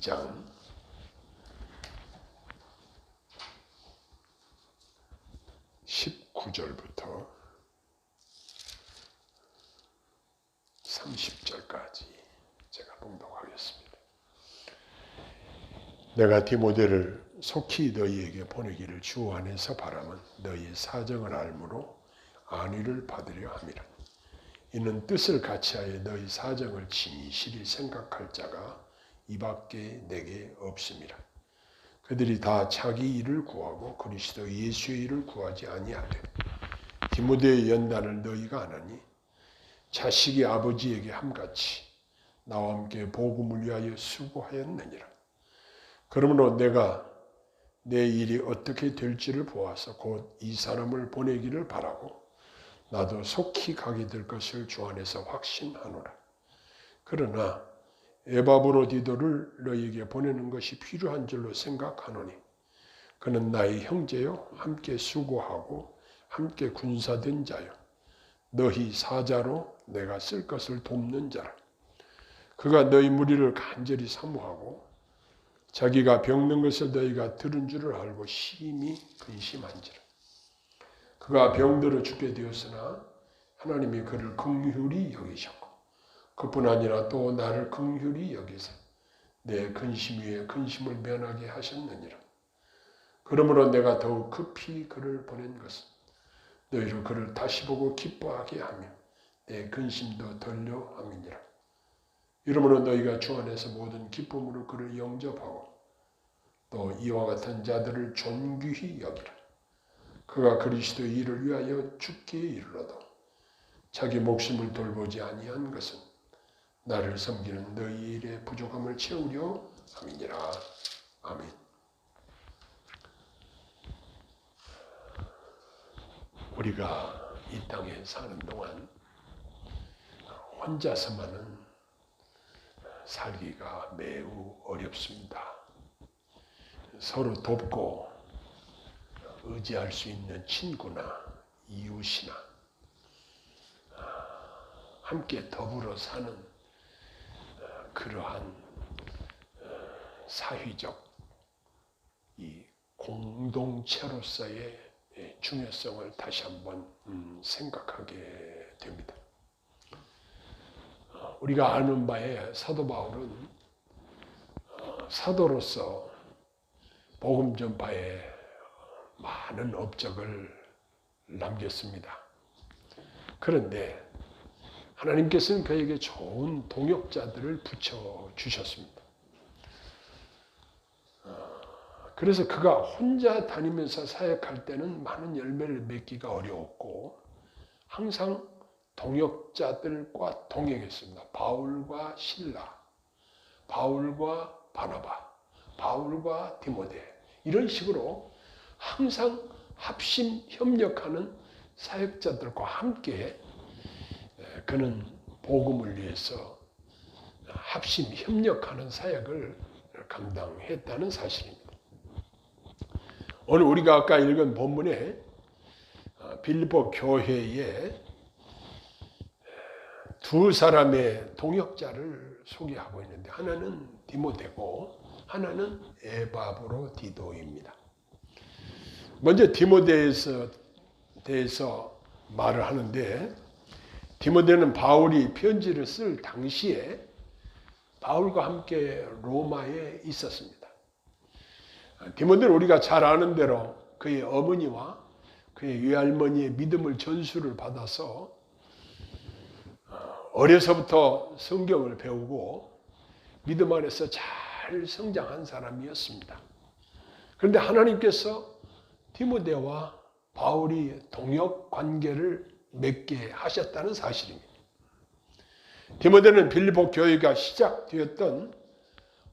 2장 19절부터 30절까지 제가 봉독하겠습니다. 내가 디모데를 속히 너희에게 보내기를 주 안에서 바라면 너희의 사정을 알므로 안위를 받으려 함이라. 이는 뜻을 같이하여 너희 사정을 진실히 생각할 자가 이밖에 내게 없음이라. 그들이 다 자기 일을 구하고 그리스도 예수의 일을 구하지 아니하되 디모데의 연단을 너희가 아나니 자식이 아버지에게 함같이 나와 함께 복음을 위하여 수고하였느니라. 그러므로 내가 내 일이 어떻게 될지를 보아서 곧 이 사람을 보내기를 바라고 나도 속히 가게 될 것을 주 안에서 확신하노라. 그러나 에바브로디도를 너희에게 보내는 것이 필요한 줄로 생각하노니 그는 나의 형제요 함께 수고하고 함께 군사된 자요 너희 사자로 내가 쓸 것을 돕는 자라. 그가 너희 무리를 간절히 사모하고 자기가 병든 것을 너희가 들은 줄을 알고 심히 근심한지라. 그가 병들어 죽게 되었으나 하나님이 그를 긍휼히 여기셨고 그뿐 아니라 또 나를 긍휼히 여기사 내 근심 위에 근심을 면하게 하셨느니라. 그러므로 내가 더욱 급히 그를 보낸 것은 너희로 그를 다시 보고 기뻐하게 하며 내 근심도 덜려 함이니라. 이러므로 너희가 주 안에서 모든 기쁨으로 그를 영접하고 또 이와 같은 자들을 존귀히 여기라. 그가 그리스도의 일을 위하여 죽기에 이르러도 자기 목숨을 돌보지 아니한 것은 나를 섬기는 너희 일의 부족함을 채우려 함이니라. 아멘. 우리가 이 땅에 사는 동안 혼자서만은 살기가 매우 어렵습니다. 서로 돕고 의지할 수 있는 친구나 이웃이나 함께 더불어 사는 그러한 사회적 이 공동체로서의 중요성을 다시 한번 생각하게 됩니다. 우리가 아는 바에 사도 바울은 사도로서 복음 전파에 많은 업적을 남겼습니다. 그런데 하나님께서는 그에게 좋은 동역자들을 붙여주셨습니다. 그래서 그가 혼자 다니면서 사역할 때는 많은 열매를 맺기가 어려웠고 항상 동역자들과 동행했습니다. 바울과 실라, 바울과 바나바, 바울과 디모데 이런 식으로 항상 합심 협력하는 사역자들과 함께 그는 복음을 위해서 합심 협력하는 사역을 감당했다는 사실입니다. 오늘 우리가 아까 읽은 본문에 빌립보 교회에 두 사람의 동역자를 소개하고 있는데 하나는 디모데고 하나는 에바브로디도입니다. 먼저 디모데에 대해서 말을 하는데 디모데는 바울이 편지를 쓸 당시에 바울과 함께 로마에 있었습니다. 디모데는 우리가 잘 아는 대로 그의 어머니와 그의 외할머니의 믿음을 전수를 받아서 어려서부터 성경을 배우고 믿음 안에서 잘 성장한 사람이었습니다. 그런데 하나님께서 디모데와 바울이 동역 관계를 맺게 하셨다는 사실입니다. 디모데는 빌립보 교회가 시작되었던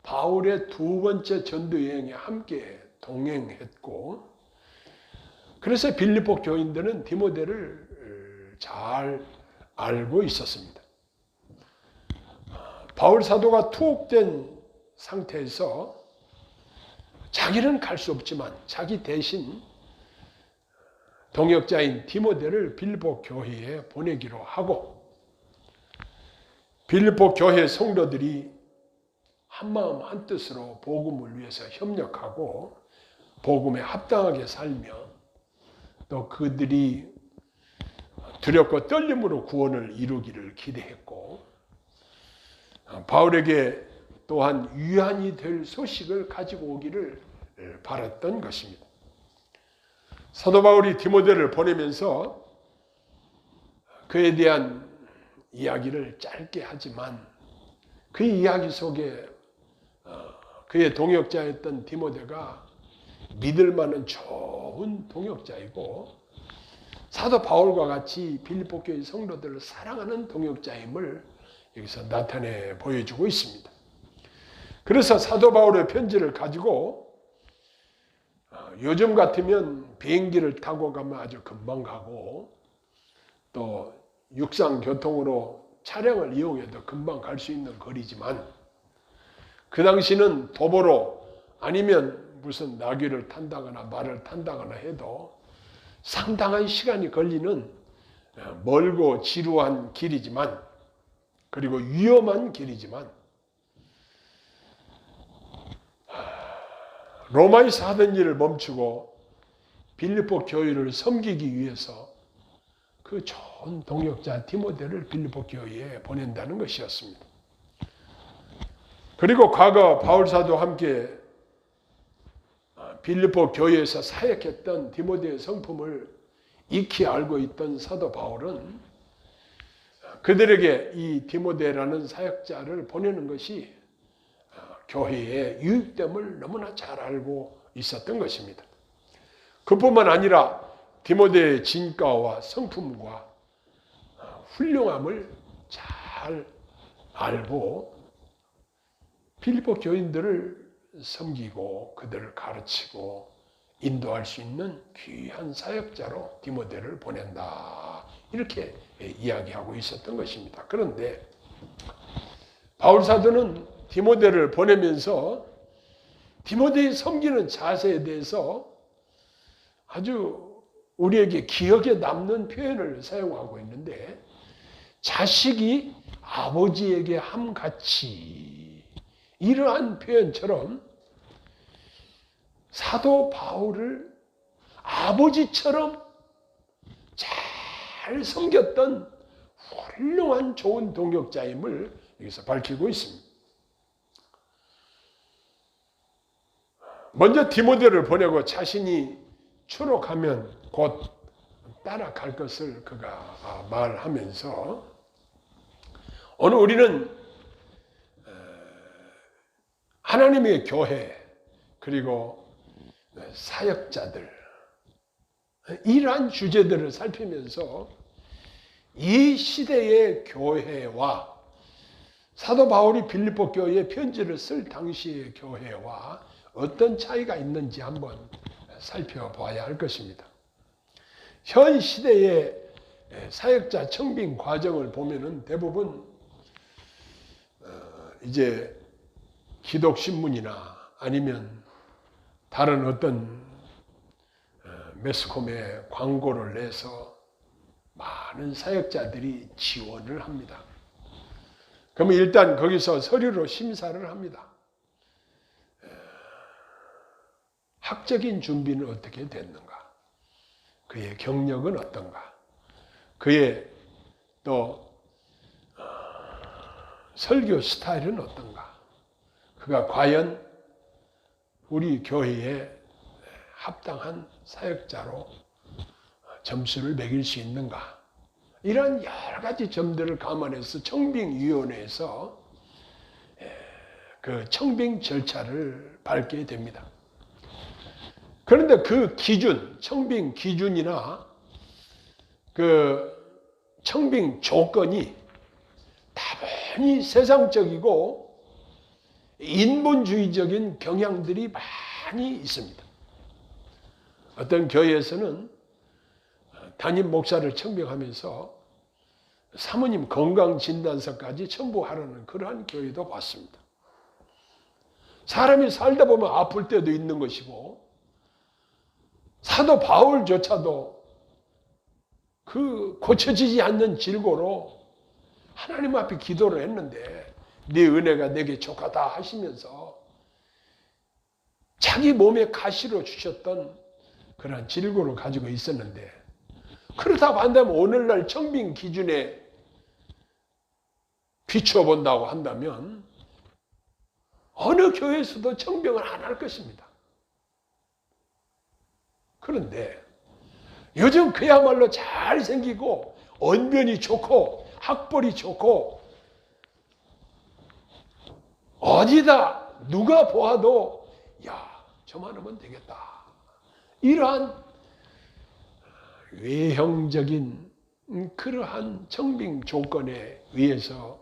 바울의 두 번째 전도 여행에 함께 동행했고 그래서 빌립보 교인들은 디모데를 잘 알고 있었습니다. 바울 사도가 투옥된 상태에서 자기는 갈 수 없지만 자기 대신 동역자인 디모데를 빌립보 교회에 보내기로 하고 빌립보 교회 성도들이 한마음 한뜻으로 복음을 위해서 협력하고 복음에 합당하게 살며 또 그들이 두렵고 떨림으로 구원을 이루기를 기대했고 바울에게 또한 유한이 될 소식을 가지고 오기를 바랐던 것입니다. 사도 바울이 디모데를 보내면서 그에 대한 이야기를 짧게 하지만 그 이야기 속에 그의 동역자였던 디모데가 믿을 만한 좋은 동역자이고 사도 바울과 같이 빌립보 교회 성도들을 사랑하는 동역자임을 여기서 나타내 보여주고 있습니다. 그래서 사도 바울의 편지를 가지고 요즘 같으면 비행기를 타고 가면 아주 금방 가고 또 육상 교통으로 차량을 이용해도 금방 갈 수 있는 거리지만 그 당시는 도보로 아니면 무슨 나귀를 탄다거나 말을 탄다거나 해도 상당한 시간이 걸리는 멀고 지루한 길이지만 그리고 위험한 길이지만 로마에서 하던 일을 멈추고 빌립보 교회를 섬기기 위해서 그 좋은 동역자 디모데를 빌립보 교회에 보낸다는 것이었습니다. 그리고 과거 바울사도와 함께 빌립보 교회에서 사역했던 디모데의 성품을 익히 알고 있던 사도 바울은 그들에게 이 디모데라는 사역자를 보내는 것이 교회의 유익됨을 너무나 잘 알고 있었던 것입니다. 그뿐만 아니라 디모데의 진가와 성품과 훌륭함을 잘 알고 빌립보 교인들을 섬기고 그들을 가르치고 인도할 수 있는 귀한 사역자로 디모데를 보낸다. 이렇게 이야기하고 있었던 것입니다. 그런데 바울 사도는 디모데를 보내면서 디모데의 섬기는 자세에 대해서 아주 우리에게 기억에 남는 표현을 사용하고 있는데 자식이 아버지에게 함같이 이러한 표현처럼 사도 바울을 아버지처럼 잘 섬겼던 훌륭한 좋은 동역자임을 여기서 밝히고 있습니다. 먼저 디모데를 보내고 자신이 추록하면 곧 따라갈 것을 그가 말하면서 오늘 우리는 하나님의 교회 그리고 사역자들 이러한 주제들을 살피면서 이 시대의 교회와 사도 바울이 빌립보 교회에 편지를 쓸 당시의 교회와 어떤 차이가 있는지 한번 살펴봐야 할 것입니다. 현 시대의 사역자 청빙 과정을 보면은 대부분 이제 기독신문이나 아니면 다른 어떤 매스컴에 광고를 내서 많은 사역자들이 지원을 합니다. 그러면 일단 거기서 서류로 심사를 합니다. 학적인 준비는 어떻게 됐는가? 그의 경력은 어떤가? 그의 또 설교 스타일은 어떤가? 그가 과연 우리 교회에 합당한 사역자로 점수를 매길 수 있는가? 이런 여러 가지 점들을 감안해서 청빙위원회에서 그 청빙 절차를 밟게 됩니다. 그런데 그 기준, 청빙 기준이나 그 청빙 조건이 다분히 세상적이고 인본주의적인 경향들이 많이 있습니다. 어떤 교회에서는 담임 목사를 청빙하면서 사모님 건강진단서까지 첨부하라는 그러한 교회도 봤습니다. 사람이 살다 보면 아플 때도 있는 것이고 사도 바울조차도 그 고쳐지지 않는 질고로 하나님 앞에 기도를 했는데 네 은혜가 내게 족하다 하시면서 자기 몸에 가시로 주셨던 그런 질고를 가지고 있었는데, 그렇다고 한다면 오늘날 청빙 기준에 비춰본다고 한다면 어느 교회에서도 청빙을 안 할 것입니다. 그런데 요즘 그야말로 잘생기고 언변이 좋고 학벌이 좋고 어디다 누가 보아도 야, 저만 하면 되겠다, 이러한 외형적인 그러한 청빙 조건에 의해서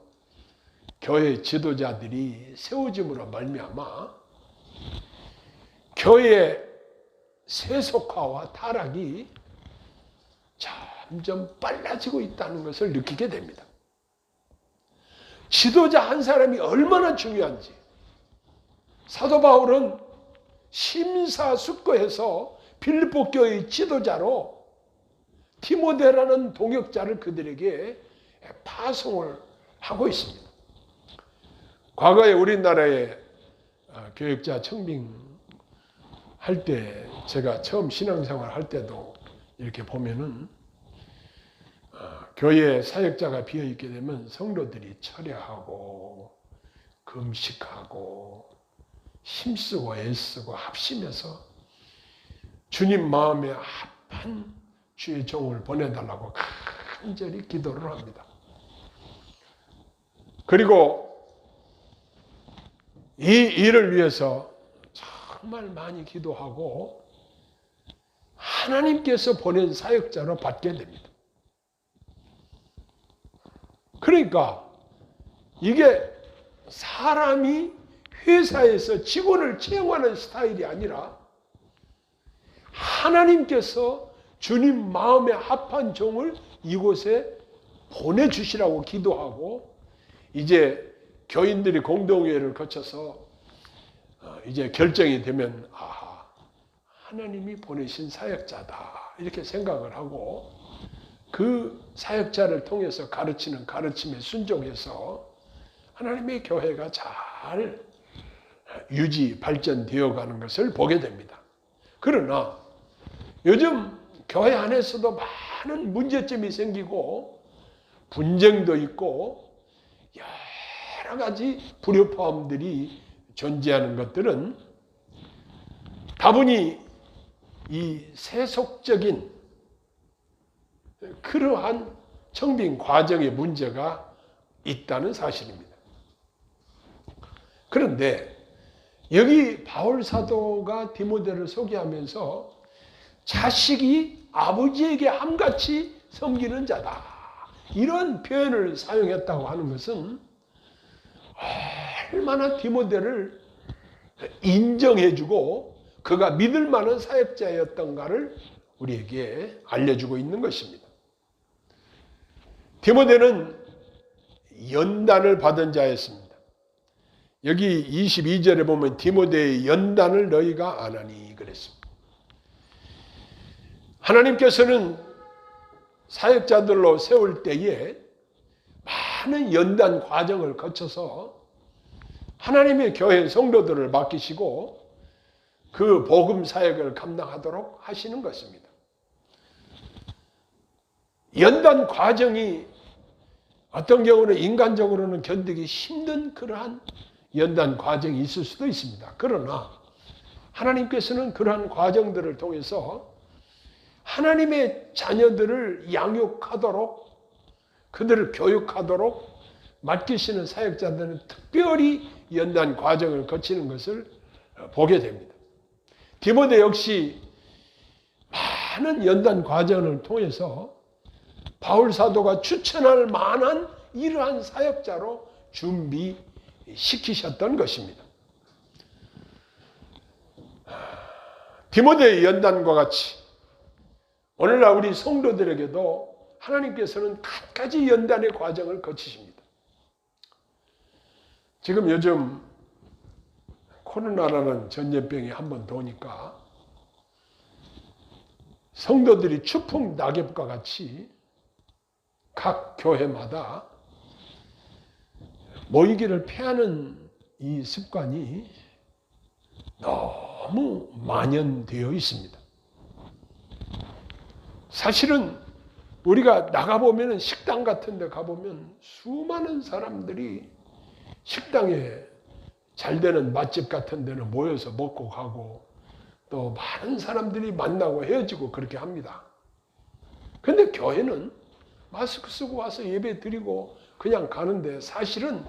교회 지도자들이 세워짐으로 말미암아 교회의 세속화와 타락이 점점 빨라지고 있다는 것을 느끼게 됩니다. 지도자 한 사람이 얼마나 중요한지 사도 바울은 심사숙고해서 빌립보 교회의 지도자로 디모데라는 동역자를 그들에게 파송을 하고 있습니다. 과거에 우리나라에 교역자 청빙 할 때, 제가 처음 신앙생활 할 때도 이렇게 보면은 교회 사역자가 비어있게 되면 성도들이 철야하고 금식하고 힘쓰고 애쓰고 합심해서 주님 마음에 합한 주의 종을 보내달라고 간절히 기도를 합니다. 그리고 이 일을 위해서 정말 많이 기도하고 하나님께서 보낸 사역자로 받게 됩니다. 그러니까 이게 사람이 회사에서 직원을 채용하는 스타일이 아니라 하나님께서 주님 마음에 합한 종을 이곳에 보내주시라고 기도하고, 이제 교인들이 공동회의를 거쳐서 이제 결정이 되면 하나님이 보내신 사역자다 이렇게 생각을 하고, 그 사역자를 통해서 가르치는 가르침에 순종해서 하나님의 교회가 잘 유지 발전되어 가는 것을 보게 됩니다. 그러나 요즘 교회 안에서도 많은 문제점이 생기고 분쟁도 있고 여러 가지 불협화음들이 존재하는 것들은 다분히 이 세속적인 그러한 청빙 과정의 문제가 있다는 사실입니다. 그런데 여기 바울 사도가 디모데를 소개하면서 자식이 아버지에게 함같이 섬기는 자다, 이런 표현을 사용했다고 하는 것은 얼마나 디모데를 인정해주고 그가 믿을 만한 사역자였던가를 우리에게 알려주고 있는 것입니다. 디모데는 연단을 받은 자였습니다. 여기 22절에 보면 디모데의 연단을 너희가 아나니 그랬습니다. 하나님께서는 사역자들로 세울 때에 많은 연단 과정을 거쳐서 하나님의 교회 성도들을 맡기시고 그 복음 사역을 감당하도록 하시는 것입니다. 연단 과정이 어떤 경우는 인간적으로는 견디기 힘든 그러한 연단 과정이 있을 수도 있습니다. 그러나 하나님께서는 그러한 과정들을 통해서 하나님의 자녀들을 양육하도록, 그들을 교육하도록 맡기시는 사역자들은 특별히 연단 과정을 거치는 것을 보게 됩니다. 디모데 역시 많은 연단 과정을 통해서 바울 사도가 추천할 만한 이러한 사역자로 준비시키셨던 것입니다. 디모데의 연단과 같이 오늘날 우리 성도들에게도 하나님께서는 갖가지 연단의 과정을 거치십니다. 지금 요즘 코로나라는 전염병이 한번 도니까 성도들이 추풍 낙엽과 같이 각 교회마다 모이기를 피하는 이 습관이 너무 만연되어 있습니다. 사실은 우리가 나가보면 식당 같은 데 가보면 수많은 사람들이 식당에 잘 되는 맛집 같은 데는 모여서 먹고 가고 또 많은 사람들이 만나고 헤어지고 그렇게 합니다. 근데 교회는 마스크 쓰고 와서 예배 드리고 그냥 가는데 사실은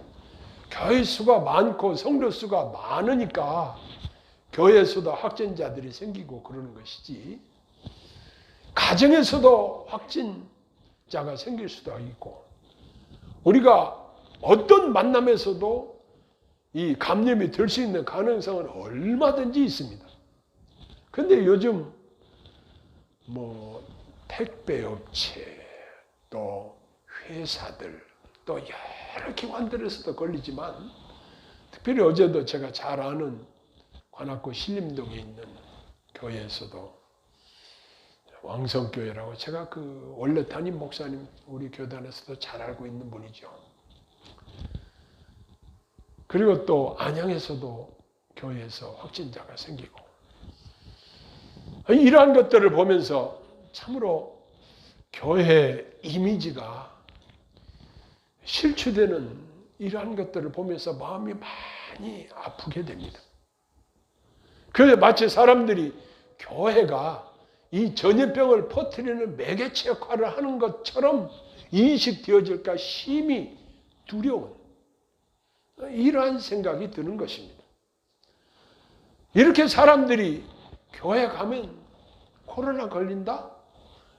교회 수가 많고 성도 수가 많으니까 교회에서도 확진자들이 생기고 그러는 것이지 가정에서도 확진자가 생길 수도 있고 우리가 어떤 만남에서도 이 감염이 될 수 있는 가능성은 얼마든지 있습니다. 근데 요즘 뭐 택배업체 또 회사들 또 여러 기관들에서도 걸리지만 특별히 어제도 제가 잘 아는 관악구 신림동에 있는 교회에서도 왕성교회라고 제가 그 원래 담임 목사님 우리 교단에서도 잘 알고 있는 분이죠. 그리고 또 안양에서도 교회에서 확진자가 생기고 이러한 것들을 보면서 참으로 교회 이미지가 실추되는 이러한 것들을 보면서 마음이 많이 아프게 됩니다. 그래서 마치 사람들이 교회가 이 전염병을 퍼뜨리는 매개체 역할을 하는 것처럼 인식되어질까 심히 두려운 이러한 생각이 드는 것입니다. 이렇게 사람들이 교회 가면 코로나 걸린다?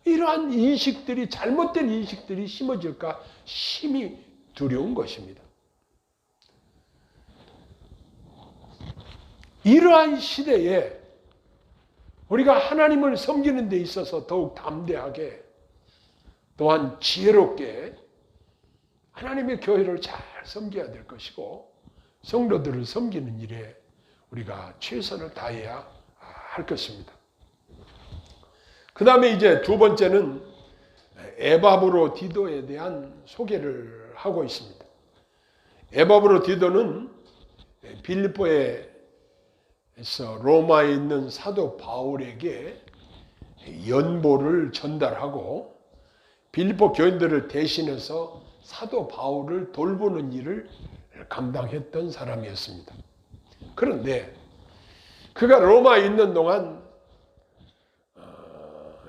이러한 인식들이 잘못된 인식들이 심어질까 심히 두려운 것입니다. 이러한 시대에 우리가 하나님을 섬기는 데 있어서 더욱 담대하게 또한 지혜롭게 하나님의 교회를 잘 섬겨야 될 것이고 성도들을 섬기는 일에 우리가 최선을 다해야 할 것입니다. 그 다음에 이제 두 번째는 에바브로디도에 대한 소개를 하고 있습니다. 에바브로디도는 빌립보에서 로마에 있는 사도 바울에게 연보를 전달하고 빌립보 교인들을 대신해서 사도 바울을 돌보는 일을 감당했던 사람이었습니다. 그런데 그가 로마에 있는 동안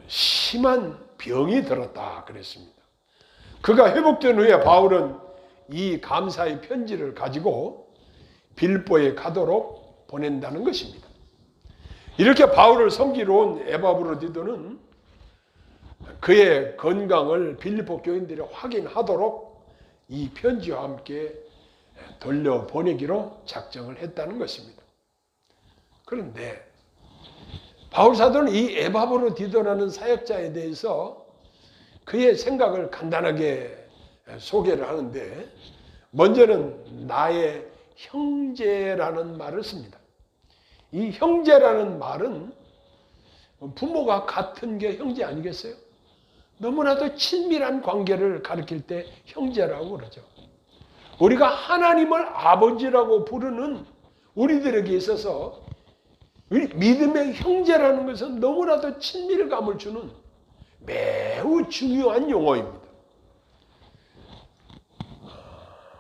심한 병이 들었다 그랬습니다. 그가 회복된 후에 바울은 이 감사의 편지를 가지고 빌립보에 가도록 보낸다는 것입니다. 이렇게 바울을 섬기러 온 에바브로디도는 그의 건강을 빌립보 교인들이 확인하도록 이 편지와 함께 돌려보내기로 작정을 했다는 것입니다. 그런데 바울 사도는 이 에바브로디도라는 사역자에 대해서 그의 생각을 간단하게 소개를 하는데 먼저는 나의 형제라는 말을 씁니다. 이 형제라는 말은 부모가 같은 게 형제 아니겠어요? 너무나도 친밀한 관계를 가리킬 때 형제라고 그러죠. 우리가 하나님을 아버지라고 부르는 우리들에게 있어서 믿음의 형제라는 것은 너무나도 친밀감을 주는 매우 중요한 용어입니다.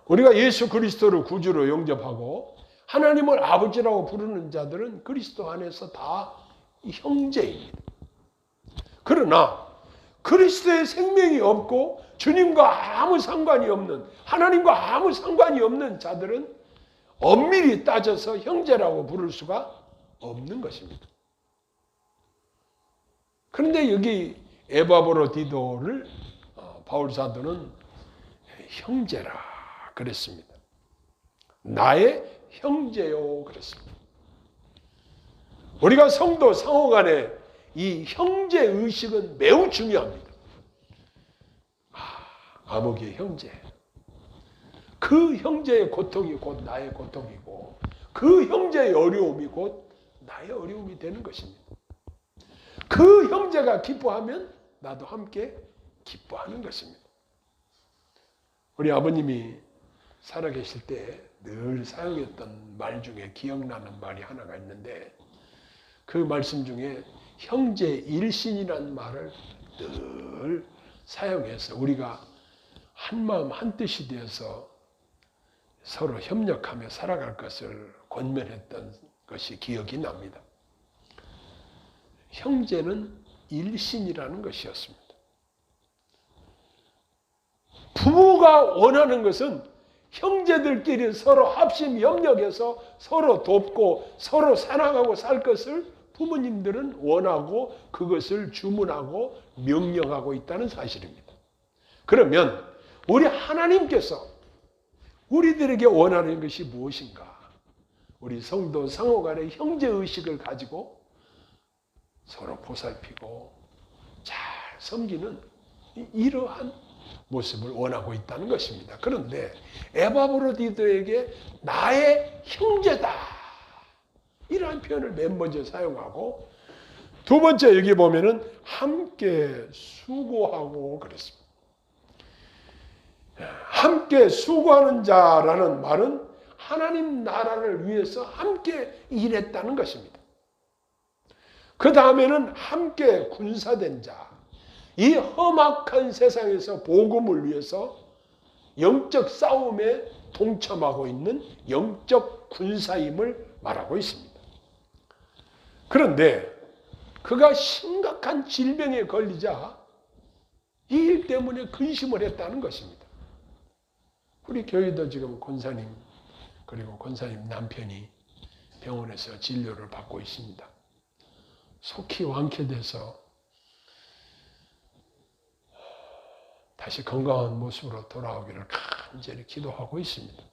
우리가 예수 그리스도를 구주로 영접하고 하나님을 아버지라고 부르는 자들은 그리스도 안에서 다 형제입니다. 그러나 그리스도의 생명이 없고 주님과 아무 상관이 없는 하나님과 아무 상관이 없는 자들은 엄밀히 따져서 형제라고 부를 수가 없는 것입니다. 그런데 여기 에바브로디도를 바울 사도는 형제라 그랬습니다. 나의 형제요 그랬습니다. 우리가 성도 상호 간에 이 형제 의식은 매우 중요합니다. 아무개 형제. 그 형제의 고통이 곧 나의 고통이고 그 형제의 어려움이 곧 나의 어려움이 되는 것입니다. 그 형제가 기뻐하면 나도 함께 기뻐하는 것입니다. 우리 아버님이 살아계실 때 늘 사용했던 말 중에 기억나는 말이 하나가 있는데, 그 말씀 중에 형제 일신이라는 말을 늘 사용해서 우리가 한 마음 한 뜻이 되어서 서로 협력하며 살아갈 것을 권면했던 것이 기억이 납니다. 형제는 일신이라는 것이었습니다. 부부가 원하는 것은 형제들끼리 서로 합심 협력해서 서로 돕고 서로 사랑하고 살 것을 부모님들은 원하고 그것을 주문하고 명령하고 있다는 사실입니다. 그러면 우리 하나님께서 우리들에게 원하는 것이 무엇인가? 우리 성도 상호 간의 형제의식을 가지고 서로 보살피고 잘 섬기는 이러한 모습을 원하고 있다는 것입니다. 그런데 에바브로디도에게 나의 형제다, 이러한 표현을 맨 먼저 사용하고, 두 번째 여기 보면은 함께 수고하고 그랬습니다. 함께 수고하는 자라는 말은 하나님 나라를 위해서 함께 일했다는 것입니다. 그 다음에는 함께 군사된 자, 이 험악한 세상에서 복음을 위해서 영적 싸움에 동참하고 있는 영적 군사임을 말하고 있습니다. 그런데 그가 심각한 질병에 걸리자 이 일 때문에 근심을 했다는 것입니다. 우리 교회도 지금 권사님 그리고 권사님 남편이 병원에서 진료를 받고 있습니다. 속히 완쾌돼서 다시 건강한 모습으로 돌아오기를 간절히 기도하고 있습니다.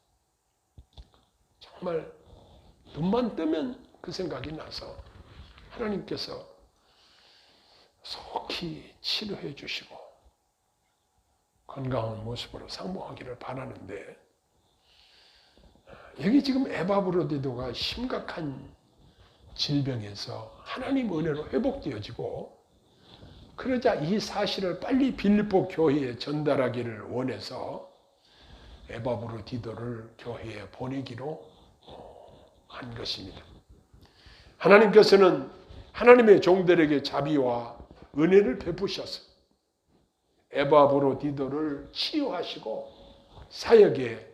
정말 눈만 뜨면 그 생각이 나서 하나님께서 속히 치료해 주시고 건강한 모습으로 상봉하기를 바라는데, 여기 지금 에바브로디도가 심각한 질병에서 하나님 은혜로 회복되어지고, 그러자 이 사실을 빨리 빌립보 교회에 전달하기를 원해서 에바브로디도를 교회에 보내기로 한 것입니다. 하나님께서는 하나님의 종들에게 자비와 은혜를 베푸셔서 에바브로디도를 치유하시고 사역에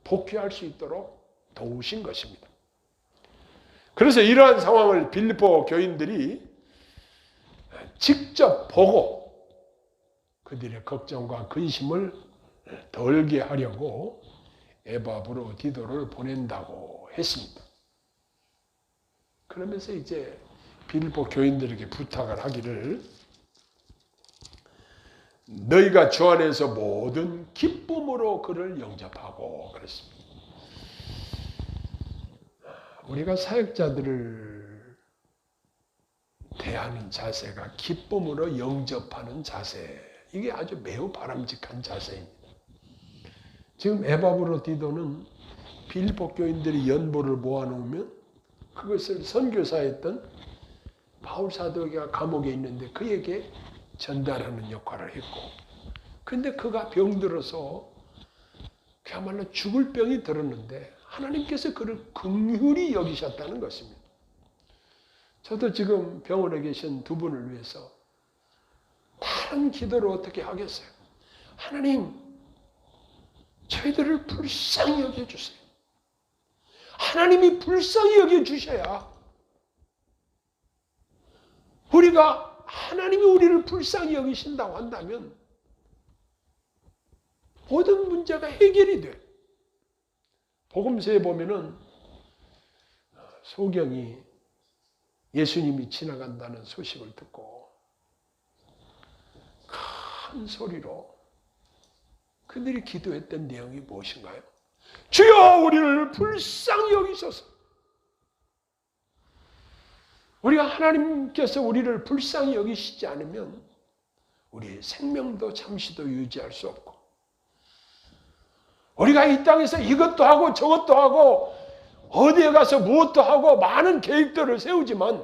복귀할 수 있도록 도우신 것입니다. 그래서 이러한 상황을 빌립보 교인들이 직접 보고 그들의 걱정과 근심을 덜게 하려고 에바브로디도를 보낸다고 했습니다. 그러면서 이제 빌립보 교인들에게 부탁을 하기를, 너희가 주 안에서 모든 기쁨으로 그를 영접하고 그랬습니다. 우리가 사역자들을 대하는 자세가 기쁨으로 영접하는 자세, 이게 아주 매우 바람직한 자세입니다. 지금 에바브로디도는 빌립보 교인들이 연보를 모아놓으면 그것을 선교사였던 바울 사도가 감옥에 있는데 그에게 전달하는 역할을 했고, 근데 그가 병들어서 그야말로 죽을 병이 들었는데 하나님께서 그를 긍휼히 여기셨다는 것입니다. 저도 지금 병원에 계신 두 분을 위해서 다른 기도를 어떻게 하겠어요? 하나님, 저희들을 불쌍히 여겨주세요. 하나님이 불쌍히 여겨주셔야 우리가, 하나님이 우리를 불쌍히 여기신다고 한다면 모든 문제가 해결이 돼. 복음서에 보면은 소경이 예수님이 지나간다는 소식을 듣고 큰 소리로 그들이 기도했던 내용이 무엇인가요? 주여 우리를 불쌍히 여기소서. 우리가 하나님께서 우리를 불쌍히 여기시지 않으면 우리의 생명도 잠시도 유지할 수 없고, 우리가 이 땅에서 이것도 하고 저것도 하고 어디에 가서 무엇도 하고 많은 계획들을 세우지만,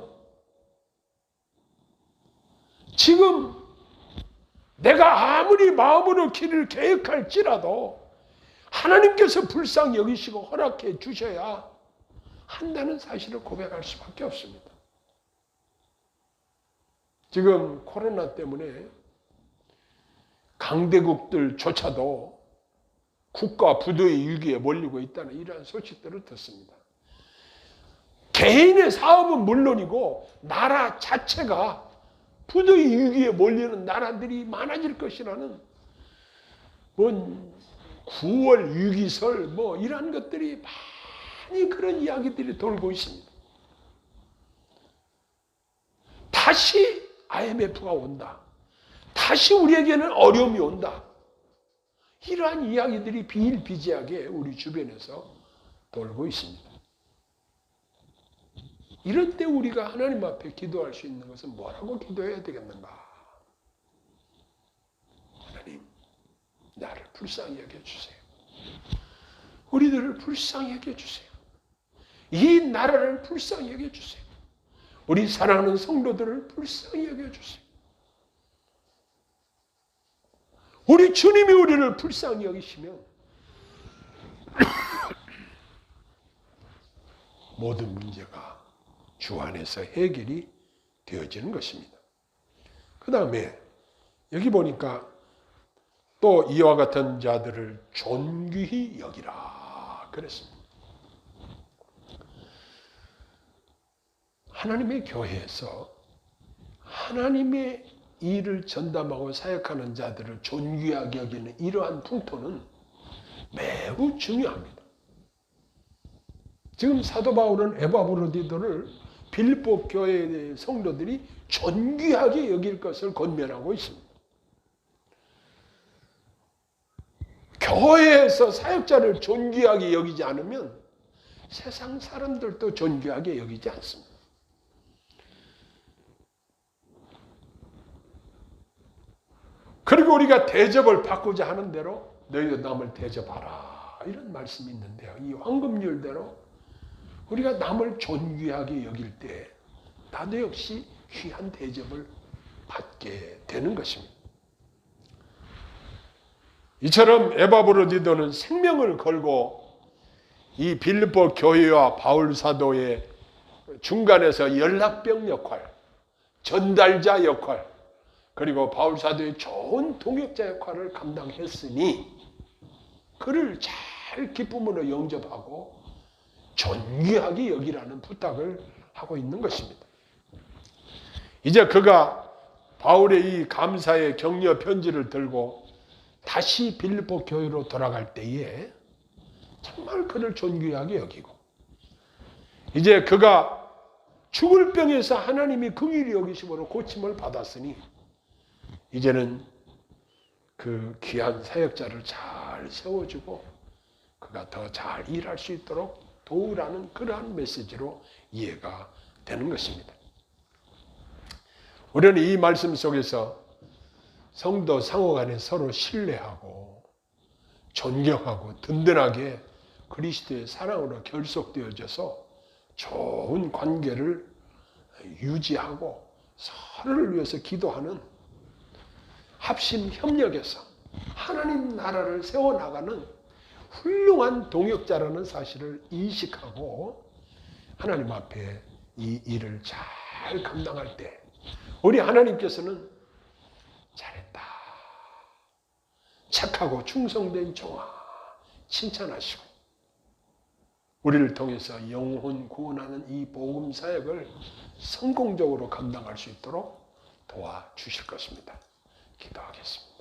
지금 내가 아무리 마음으로 길을 계획할지라도 하나님께서 불쌍히 여기시고 허락해 주셔야 한다는 사실을 고백할 수밖에 없습니다. 지금 코로나 때문에 강대국들조차도 국가 부도의 위기에 몰리고 있다는 이러한 소식들을 듣습니다. 개인의 사업은 물론이고 나라 자체가 부도의 위기에 몰리는 나라들이 많아질 것이라는 9월 위기설 이런 것들이 많이 그런 이야기들이 돌고 있습니다. 다시 IMF가 온다. 다시 우리에게는 어려움이 온다. 이러한 이야기들이 비일비재하게 우리 주변에서 돌고 있습니다. 이럴 때 우리가 하나님 앞에 기도할 수 있는 것은 뭐라고 기도해야 되겠는가? 하나님, 나를 불쌍히 여겨주세요. 우리들을 불쌍히 여겨주세요. 이 나라를 불쌍히 여겨주세요. 우리 사랑하는 성도들을 불쌍히 여겨주세요. 우리 주님이 우리를 불쌍히 여기시면 모든 문제가 주 안에서 해결이 되어지는 것입니다. 그 다음에 여기 보니까 또 이와 같은 자들을 존귀히 여기라 그랬습니다. 하나님의 교회에서 하나님의 일을 전담하고 사역하는 자들을 존귀하게 여기는 이러한 풍토는 매우 중요합니다. 지금 사도 바울은 에바브로디도를 빌립보 교회의 성도들이 존귀하게 여길 것을 권면하고 있습니다. 교회에서 사역자를 존귀하게 여기지 않으면 세상 사람들도 존귀하게 여기지 않습니다. 그리고 우리가 대접을 받고자 하는 대로 너희도 남을 대접하라 이런 말씀이 있는데요. 이 황금률대로 우리가 남을 존귀하게 여길 때 나도 역시 귀한 대접을 받게 되는 것입니다. 이처럼 에바브로디도는 생명을 걸고 이 빌립보 교회와 바울 사도의 중간에서 연락병 역할, 전달자 역할, 그리고 바울 사도의 좋은 동역자 역할을 감당했으니 그를 잘 기쁨으로 영접하고 존귀하게 여기라는 부탁을 하고 있는 것입니다. 이제 그가 바울의 이 감사의 격려 편지를 들고 다시 빌립보 교회로 돌아갈 때에 정말 그를 존귀하게 여기고 이제 그가 죽을 병에서 하나님이 긍휼히 여기심으로 고침을 받았으니 이제는 그 귀한 사역자를 잘 세워주고 그가 더 잘 일할 수 있도록 도우라는 그러한 메시지로 이해가 되는 것입니다. 우리는 이 말씀 속에서 성도 상호 간에 서로 신뢰하고 존경하고 든든하게 그리스도의 사랑으로 결속되어져서 좋은 관계를 유지하고 서로를 위해서 기도하는 합심 협력해서 하나님 나라를 세워나가는 훌륭한 동역자라는 사실을 인식하고 하나님 앞에 이 일을 잘 감당할 때 우리 하나님께서는 잘했다, 착하고 충성된 종아 칭찬하시고 우리를 통해서 영혼 구원하는 이 복음 사역을 성공적으로 감당할 수 있도록 도와주실 것입니다. 기도하겠습니다.